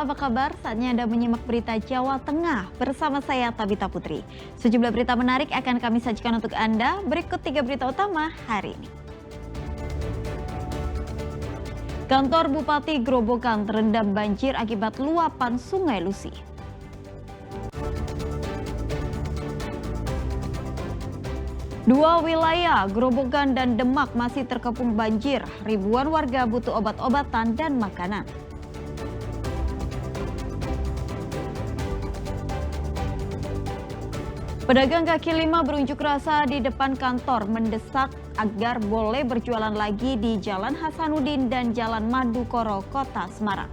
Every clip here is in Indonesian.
apa kabar? Saatnya Anda menyimak berita Jawa Tengah bersama saya Tabita Putri. Sejumlah berita menarik akan kami sajikan untuk Anda. Berikut 3 berita utama hari ini. Kantor Bupati Grobogan terendam banjir akibat luapan Sungai Lusi. Dua wilayah, Grobogan dan Demak masih terkepung banjir. Ribuan warga butuh obat-obatan dan makanan. Pedagang kaki lima berunjuk rasa di depan kantor mendesak agar boleh berjualan lagi di Jalan Hasanuddin dan Jalan Madukoro, Kota Semarang.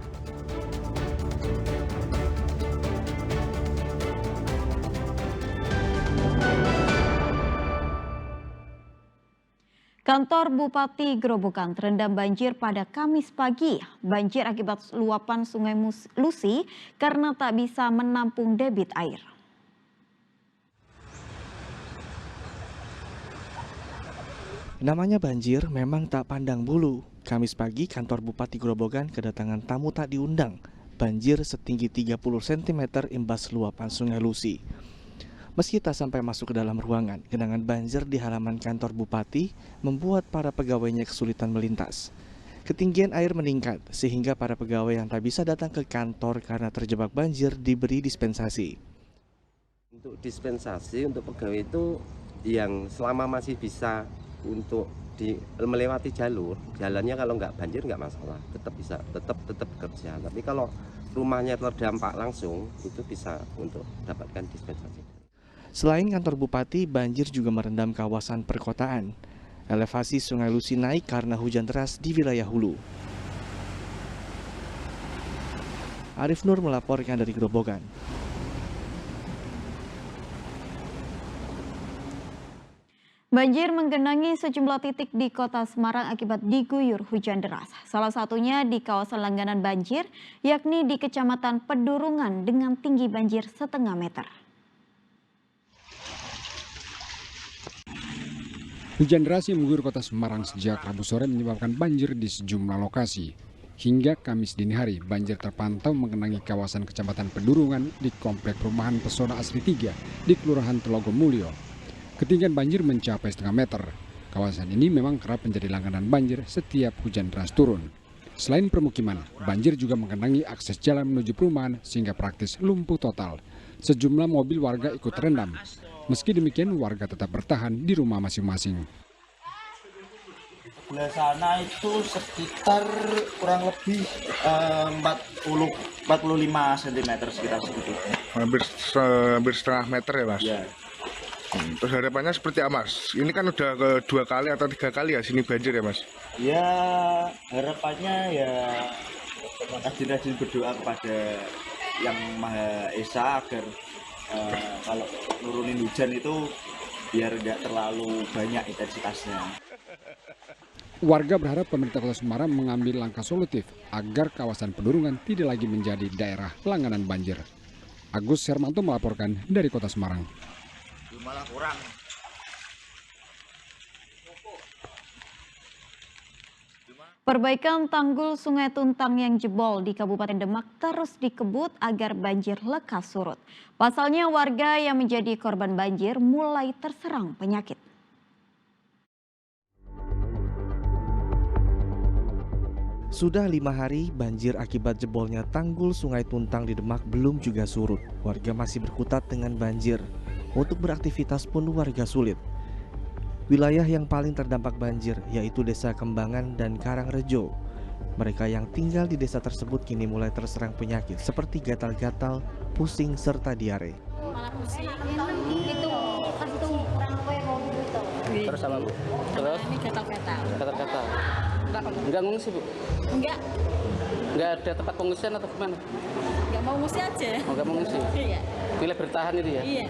Kantor Bupati Grobogan terendam banjir pada Kamis pagi. Banjir akibat luapan Sungai Lusi karena tak bisa menampung debit air. Namanya banjir memang tak pandang bulu. Kamis pagi kantor Bupati Grobogan kedatangan tamu tak diundang. Banjir setinggi 30 cm imbas luapan Sungai Lusi. Meski tak sampai masuk ke dalam ruangan, genangan banjir di halaman kantor Bupati membuat para pegawainya kesulitan melintas. Ketinggian air meningkat sehingga para pegawai yang tak bisa datang ke kantor karena terjebak banjir diberi dispensasi. Untuk dispensasi untuk pegawai itu yang selama masih bisa untuk melewati jalannya kalau nggak banjir nggak masalah, tetap bisa tetap kerja. Tapi kalau rumahnya terdampak langsung itu bisa untuk dapatkan dispensasi. Selain kantor bupati, banjir juga merendam kawasan perkotaan. Elevasi Sungai Lusi naik karena hujan deras di wilayah hulu. Arif Nur melaporkan dari Grobogan. Banjir menggenangi sejumlah titik di Kota Semarang akibat diguyur hujan deras. Salah satunya di kawasan langganan banjir, yakni di Kecamatan Pedurungan dengan tinggi banjir setengah meter. Hujan deras yang mengguyur Kota Semarang sejak Rabu sore menyebabkan banjir di sejumlah lokasi. Hingga Kamis dini hari, banjir terpantau mengenangi kawasan Kecamatan Pedurungan di Komplek Perumahan Pesona Asri 3 di Kelurahan Telogomulyo. Ketinggian banjir mencapai setengah meter. Kawasan ini memang kerap menjadi langganan banjir setiap hujan deras turun. Selain permukiman, banjir juga mengenangi akses jalan menuju perumahan sehingga praktis lumpuh total. Sejumlah mobil warga ikut terendam. Meski demikian, warga tetap bertahan di rumah masing-masing. Sebelah sana itu sekitar kurang lebih 45 cm sekitar segitu. Hampir setengah meter ya Mas? Ya. Terus harapannya seperti apa Mas? Ini kan udah kedua kali atau 3 kali ya sini banjir ya Mas? Ya harapannya ya rajin-rajin berdoa kepada Yang Maha Esa agar kalau nurunin hujan itu biar nggak terlalu banyak intensitasnya. Warga berharap pemerintah Kota Semarang mengambil langkah solutif agar kawasan Pedurungan tidak lagi menjadi daerah langganan banjir. Agus Hermanto melaporkan dari Kota Semarang. Malah kurang. Perbaikan tanggul Sungai Tuntang yang jebol di Kabupaten Demak terus dikebut agar banjir lekas surut. Pasalnya warga yang menjadi korban banjir mulai terserang penyakit. Sudah 5 hari banjir akibat jebolnya tanggul Sungai Tuntang di Demak belum juga surut. Warga masih berkutat dengan banjir. Untuk beraktivitas pun warga sulit. Wilayah yang paling terdampak banjir yaitu Desa Kembangan dan Karangrejo. Mereka yang tinggal di desa tersebut kini mulai terserang penyakit seperti gatal-gatal, pusing, serta diare. Malah pusing, itu kurang apa ya mau gitu. Terus apa Bu? Terus? Ini gatal-gatal. Gatal-gatal. Enggak ngungsi Bu? Enggak. Enggak ada tempat pengungsian atau gimana? Enggak mau ngungsi aja. Oh, enggak mengungsi? Iya. Pilih bertahan itu ya? Iya.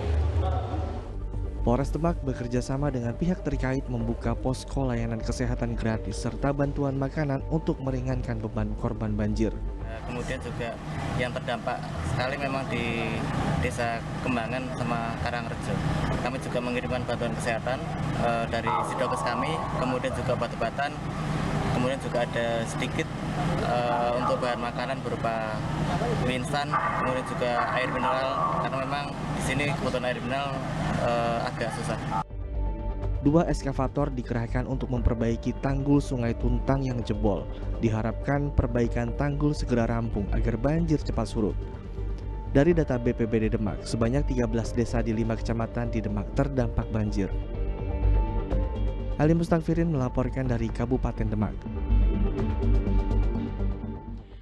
Polres Demak bekerja sama dengan pihak terkait membuka posko layanan kesehatan gratis serta bantuan makanan untuk meringankan beban korban banjir. Kemudian juga yang terdampak sekali memang di Desa Kembangan sama Karangrejo. Kami juga mengirimkan bantuan kesehatan dari Sidokes kami, kemudian juga obat-obatan, kemudian juga ada sedikit untuk bahan makanan berupa mie instan, kemudian juga air mineral, karena memang di sini kebutuhan air mineral agak susah. 2 eskavator dikerahkan untuk memperbaiki tanggul Sungai Tuntang yang jebol. Diharapkan perbaikan tanggul segera rampung agar banjir cepat surut. Dari data BPBD Demak, sebanyak 13 desa di 5 kecamatan di Demak terdampak banjir. Ali Mustafirin melaporkan dari Kabupaten Demak.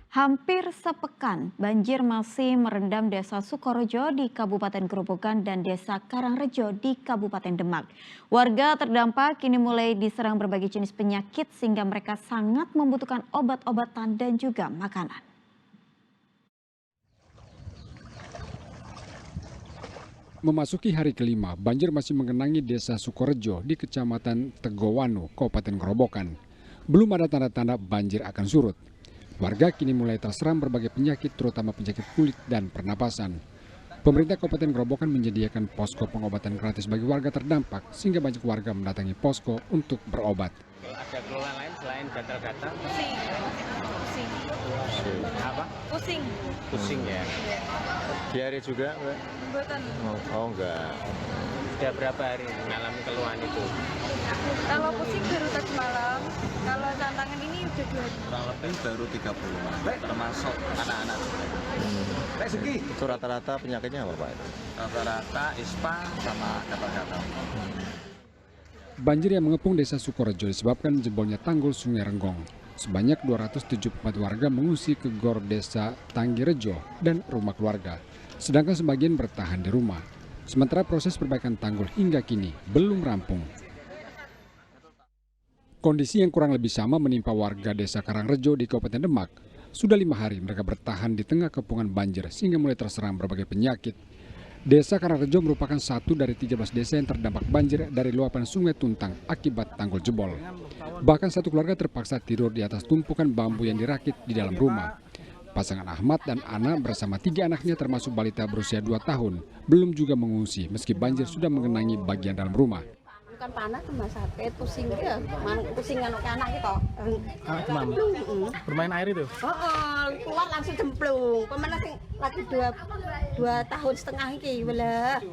Hampir sepekan, banjir masih merendam Desa Sukorejo di Kabupaten Grobogan dan Desa Karangrejo di Kabupaten Demak. Warga terdampak kini mulai diserang berbagai jenis penyakit sehingga mereka sangat membutuhkan obat-obatan dan juga makanan. Memasuki hari kelima, banjir masih mengenangi Desa Sukorejo di Kecamatan Tegowanu, Kabupaten Grobogan. Belum ada tanda-tanda banjir akan surut. Warga kini mulai terserang berbagai penyakit, terutama penyakit kulit dan pernapasan. Pemerintah Kabupaten Grobogan menyediakan posko pengobatan gratis bagi warga terdampak, sehingga banyak warga mendatangi posko untuk berobat. Ada keluhan lain selain gatal-gatal? Pusing. Apa? Pusing. Pusing ya? Diare juga, Mbak? Buatan. Oh enggak. Sudah berapa hari mengalami keluhan itu? Kalau pusing baru tadi malam. Kalau tantangan ini udah 2 hari. Kurang lebih baru 30, termasuk anak-anak. Itu rata-rata penyakitnya apa, Pak? Rata-rata ispa sama gatal-gatal. Banjir yang mengepung Desa Sukorejo disebabkan jebolnya tanggul Sungai Renggong. Sebanyak 274 warga mengungsi ke Gor Desa Tanggirejo dan rumah keluarga. Sedangkan sebagian bertahan di rumah. Sementara proses perbaikan tanggul hingga kini belum rampung. Kondisi yang kurang lebih sama menimpa warga Desa Karangrejo di Kabupaten Demak. Sudah 5 hari mereka bertahan di tengah kepungan banjir sehingga mulai terserang berbagai penyakit. Desa Karangrejo merupakan satu dari 13 desa yang terdampak banjir dari luapan Sungai Tuntang akibat tanggul jebol. Bahkan satu keluarga terpaksa tidur di atas tumpukan bambu yang dirakit di dalam rumah. Pasangan Ahmad dan Ana bersama 3 anaknya termasuk balita berusia 2 tahun belum juga mengungsi meski banjir sudah mengenangi bagian dalam rumah. Kan panas cuma sakit, pusing ya, pusing anak gitu. Demam. Bermain air itu? Keluar langsung cemplung. Pemana sing lagi 2 tahun setengah ini, wala.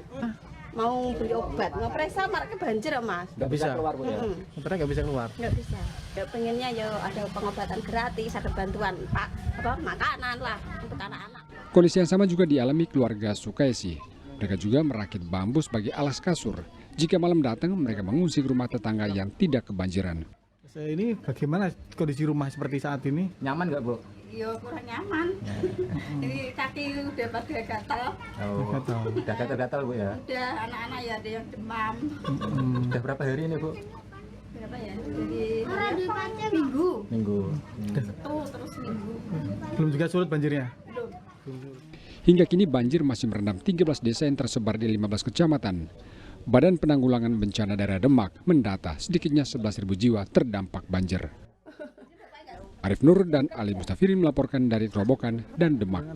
Mau beli obat, ngopresa marke banjir ya, Mas. Nggak bisa keluar, Bu ya? Sebenarnya nggak bisa keluar? Nggak bisa. Ya pengennya ya ada pengobatan gratis, ada bantuan makanan lah untuk anak-anak. Kondisi yang sama juga dialami keluarga Sukaisi. Mereka juga merakit bambu sebagai alas kasur. Jika malam datang, mereka mengungsi ke rumah tetangga yang tidak kebanjiran. Ini bagaimana kondisi rumah seperti saat ini? Nyaman nggak, Bu? Ya kurang nyaman. Ini kaki udah pada gatal. Oh, udah gatal-gatal, Bu ya? Udah, anak-anak ya ada yang demam. Udah berapa hari ini, Bu? Berapa ya? Jadi minggu. Terus minggu. Belum juga surut banjirnya? Belum. Hingga kini banjir masih merendam 13 desa yang tersebar di 15 kecamatan. Badan Penanggulangan Bencana Daerah Demak mendata sedikitnya 11.000 jiwa terdampak banjir. Arif Nur dan Ali Mustafirin melaporkan dari Grobogan dan Demak.